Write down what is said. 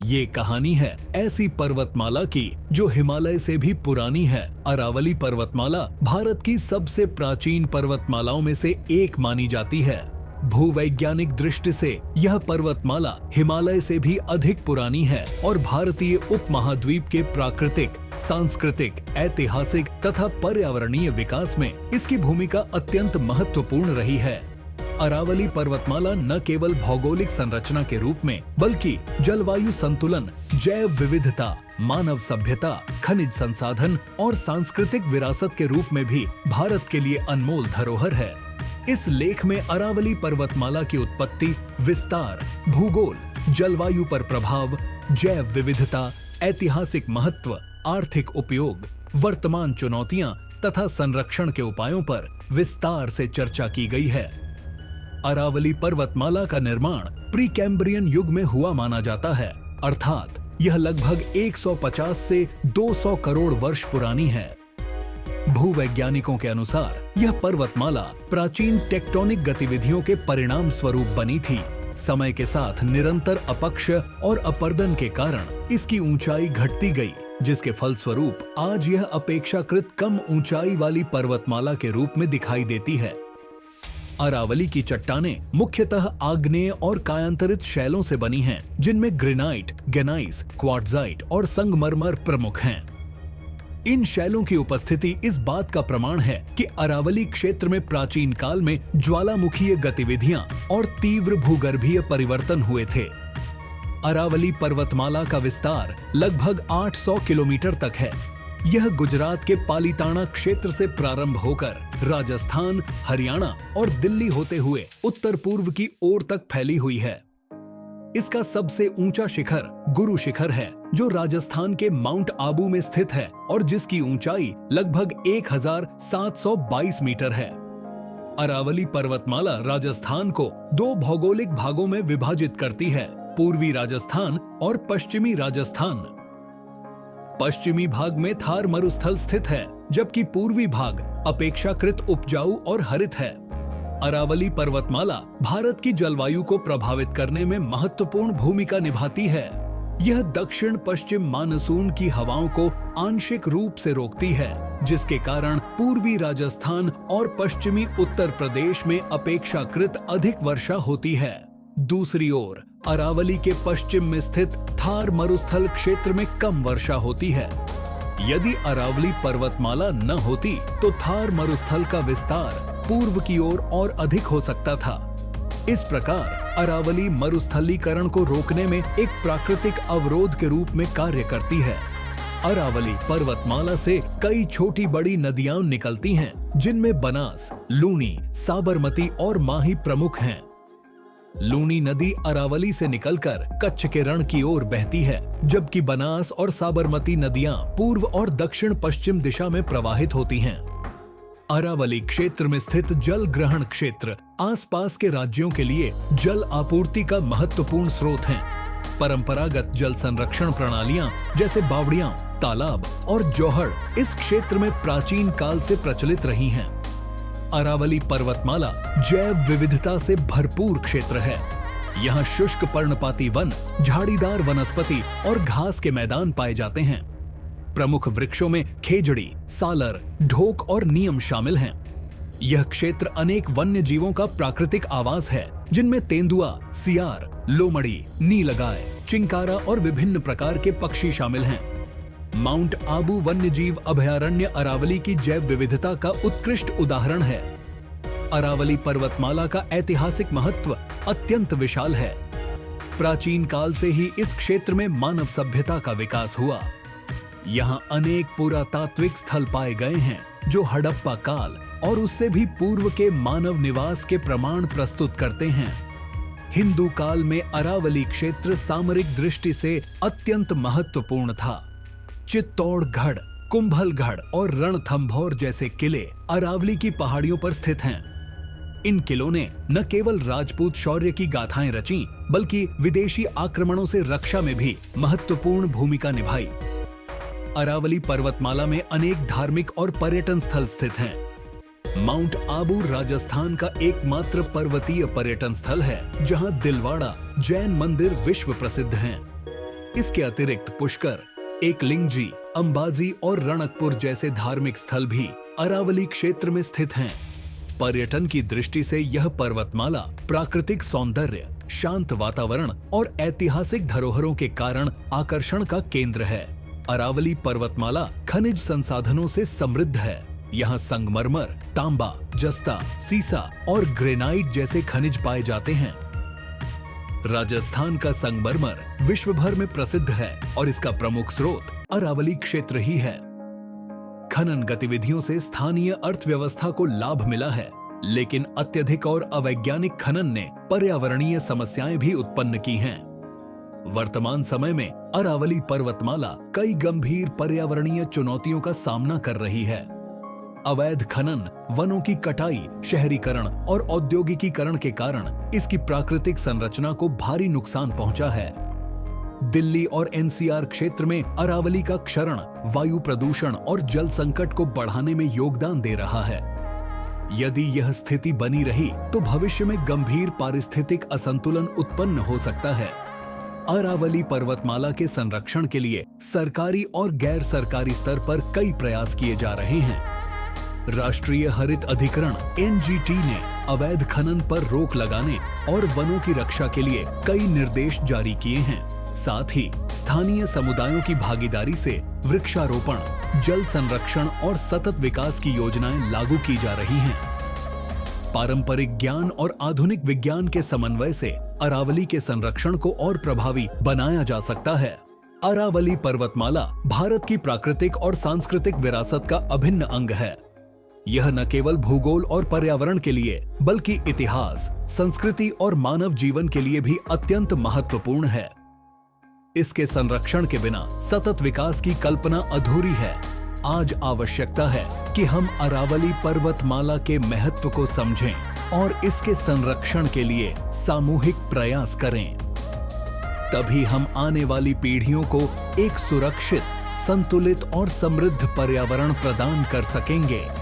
ये कहानी है ऐसी पर्वतमाला की जो हिमालय से भी पुरानी है। अरावली पर्वतमाला भारत की सबसे प्राचीन पर्वतमालाओं में से एक मानी जाती है। भूवैज्ञानिक दृष्टि से यह पर्वतमाला हिमालय से भी अधिक पुरानी है और भारतीय उपमहाद्वीप के प्राकृतिक, सांस्कृतिक, ऐतिहासिक तथा पर्यावरणीय विकास में इसकी भूमिका अत्यंत महत्वपूर्ण रही है। अरावली पर्वतमाला न केवल भौगोलिक संरचना के रूप में बल्कि जलवायु संतुलन, जैव विविधता, मानव सभ्यता, खनिज संसाधन और सांस्कृतिक विरासत के रूप में भी भारत के लिए अनमोल धरोहर है। इस लेख में अरावली पर्वतमाला की उत्पत्ति, विस्तार, भूगोल, जलवायु पर प्रभाव, जैव विविधता, ऐतिहासिक महत्व, आर्थिक उपयोग, वर्तमान चुनौतियां तथा संरक्षण के उपायों पर विस्तार से चर्चा की गई है। अरावली पर्वतमाला का निर्माण प्री कैम्ब्रियन युग में हुआ माना जाता है, अर्थात यह लगभग 150 से 200 करोड़ वर्ष पुरानी है। भूवैज्ञानिकों के अनुसार यह पर्वतमाला प्राचीन टेक्टोनिक गतिविधियों के परिणाम स्वरूप बनी थी। समय के साथ निरंतर अपक्ष और अपर्दन के कारण इसकी ऊंचाई घटती गई, जिसके फलस्वरूप आज यह अपेक्षाकृत कम ऊंचाई वाली पर्वतमाला के रूप में दिखाई देती है। अरावली की चट्टानें मुख्यतः आग्नेय और कायांतरित शैलों से बनी हैं, जिनमें ग्रेनाइट, ग्नेइस, क्वार्ट्जाइट और संगमरमर प्रमुख हैं। इन शैलों की उपस्थिति इस बात का प्रमाण है कि अरावली क्षेत्र में प्राचीन काल में ज्वालामुखीय गतिविधियां और तीव्र भूगर्भीय परिवर्तन हुए थे। अरावली पर्वतमाला का विस्तार लगभग 800 किलोमीटर तक है। यह गुजरात के पालीताना क्षेत्र से प्रारंभ होकर राजस्थान, हरियाणा और दिल्ली होते हुए उत्तर पूर्व की ओर तक फैली हुई है। इसका सबसे ऊंचा शिखर गुरु शिखर है, जो राजस्थान के माउंट आबू में स्थित है और जिसकी ऊंचाई लगभग 1722 मीटर है। अरावली पर्वतमाला राजस्थान को दो भौगोलिक भागों में विभाजित करती है, पूर्वी राजस्थान और पश्चिमी राजस्थान। पश्चिमी भाग में थार मरुस्थल स्थित है, जबकि पूर्वी भाग अपेक्षाकृत उपजाऊ और हरित है। अरावली पर्वतमाला भारत की जलवायु को प्रभावित करने में महत्वपूर्ण भूमिका निभाती है। यह दक्षिण पश्चिम मानसून की हवाओं को आंशिक रूप से रोकती है, जिसके कारण पूर्वी राजस्थान और पश्चिमी उत्तर प्रदेश में अपेक्षाकृत अधिक वर्षा होती है। दूसरी ओर अरावली के पश्चिम में स्थित थार मरुस्थल क्षेत्र में कम वर्षा होती है। यदि अरावली पर्वतमाला न होती तो थार मरुस्थल का विस्तार पूर्व की ओर और अधिक हो सकता था। इस प्रकार अरावली मरुस्थलीकरण को रोकने में एक प्राकृतिक अवरोध के रूप में कार्य करती है। अरावली पर्वतमाला से कई छोटी बड़ी नदियां निकलती हैं, जिनमें बनास, लूनी, साबरमती और माही प्रमुख हैं। लूनी नदी अरावली से निकलकर कच्छ के रण की ओर बहती है, जबकि बनास और साबरमती नदियां पूर्व और दक्षिण पश्चिम दिशा में प्रवाहित होती हैं। अरावली क्षेत्र में स्थित जल ग्रहण क्षेत्र आसपास के राज्यों के लिए जल आपूर्ति का महत्वपूर्ण स्रोत हैं। परंपरागत जल संरक्षण प्रणालियां जैसे बावड़ियां, तालाब और जोहड़ इस क्षेत्र में प्राचीन काल से प्रचलित रही हैं। अरावली पर्वतमाला जैव विविधता से भरपूर क्षेत्र है। यहाँ शुष्क पर्णपाती वन, झाड़ीदार वनस्पति और घास के मैदान पाए जाते हैं। प्रमुख वृक्षों में खेजड़ी, सालर, ढोक और नीम शामिल हैं। यह क्षेत्र अनेक वन्य जीवों का प्राकृतिक आवास है, जिनमें तेंदुआ, सियार, लोमड़ी, नीलगाय, चिंकारा और विभिन्न प्रकार के पक्षी शामिल हैं। माउंट आबू वन्यजीव अभयारण्य अरावली की जैव विविधता का उत्कृष्ट उदाहरण है। अरावली पर्वतमाला का ऐतिहासिक महत्व अत्यंत विशाल है। प्राचीन काल से ही इस क्षेत्र में मानव सभ्यता का विकास हुआ। यहाँ अनेक पुरातात्विक स्थल पाए गए हैं, जो हड़प्पा काल और उससे भी पूर्व के मानव निवास के प्रमाण प्रस्तुत करते हैं। हिंदू काल में अरावली क्षेत्र सामरिक दृष्टि से अत्यंत महत्वपूर्ण था। चित्तौड़गढ़, कुंभलगढ़ और रणथंभौर जैसे किले अरावली की पहाड़ियों पर स्थित हैं। इन किलों ने न केवल राजपूत शौर्य की गाथाएं रची, बल्कि विदेशी आक्रमणों से रक्षा में भी महत्वपूर्ण भूमिका निभाई। अरावली पर्वतमाला में अनेक धार्मिक और पर्यटन स्थल स्थित हैं। माउंट आबू राजस्थान का एकमात्र पर्वतीय पर्यटन स्थल है, जहां दिलवाड़ा जैन मंदिर विश्व प्रसिद्ध हैं। इसके अतिरिक्त पुष्कर, एकलिंगजी, अंबाजी और रणकपुर जैसे धार्मिक स्थल भी अरावली क्षेत्र में स्थित हैं। पर्यटन की दृष्टि से यह पर्वतमाला प्राकृतिक सौंदर्य, शांत वातावरण और ऐतिहासिक धरोहरों के कारण आकर्षण का केंद्र है। अरावली पर्वतमाला खनिज संसाधनों से समृद्ध है। यहाँ संगमरमर, तांबा, जस्ता, सीसा और ग्रेनाइट जैसे खनिज पाए जाते हैं। राजस्थान का संगमरमर विश्व भर में प्रसिद्ध है और इसका प्रमुख स्रोत अरावली क्षेत्र ही है। खनन गतिविधियों से स्थानीय अर्थव्यवस्था को लाभ मिला है, लेकिन अत्यधिक और अवैज्ञानिक खनन ने पर्यावरणीय समस्याएं भी उत्पन्न की हैं। वर्तमान समय में अरावली पर्वतमाला कई गंभीर पर्यावरणीय चुनौतियों का सामना कर रही है। अवैध खनन, वनों की कटाई, शहरीकरण और औद्योगिकीकरण के कारण इसकी प्राकृतिक संरचना को भारी नुकसान पहुंचा है। दिल्ली और एनसीआर क्षेत्र में अरावली का क्षरण वायु प्रदूषण और जल संकट को बढ़ाने में योगदान दे रहा है। यदि यह स्थिति बनी रही तो भविष्य में गंभीर पारिस्थितिक असंतुलन उत्पन्न हो सकता है। अरावली पर्वतमाला के संरक्षण के लिए सरकारी और गैर सरकारी स्तर पर कई प्रयास किए जा रहे हैं। राष्ट्रीय हरित अधिकरण (NGT) ने अवैध खनन पर रोक लगाने और वनों की रक्षा के लिए कई निर्देश जारी किए हैं। साथ ही स्थानीय समुदायों की भागीदारी से वृक्षारोपण, जल संरक्षण और सतत विकास की योजनाएं लागू की जा रही हैं। पारंपरिक ज्ञान और आधुनिक विज्ञान के समन्वय से अरावली के संरक्षण को और प्रभावी बनाया जा सकता है। अरावली पर्वतमाला भारत की प्राकृतिक और सांस्कृतिक विरासत का अभिन्न अंग है। यह न केवल भूगोल और पर्यावरण के लिए बल्कि इतिहास, संस्कृति और मानव जीवन के लिए भी अत्यंत महत्वपूर्ण है। इसके संरक्षण के बिना सतत विकास की कल्पना अधूरी है। आज आवश्यकता है कि हम अरावली पर्वतमाला के महत्व को समझें और इसके संरक्षण के लिए सामूहिक प्रयास करें। तभी हम आने वाली पीढ़ियों को एक सुरक्षित, संतुलित और समृद्ध पर्यावरण प्रदान कर सकेंगे।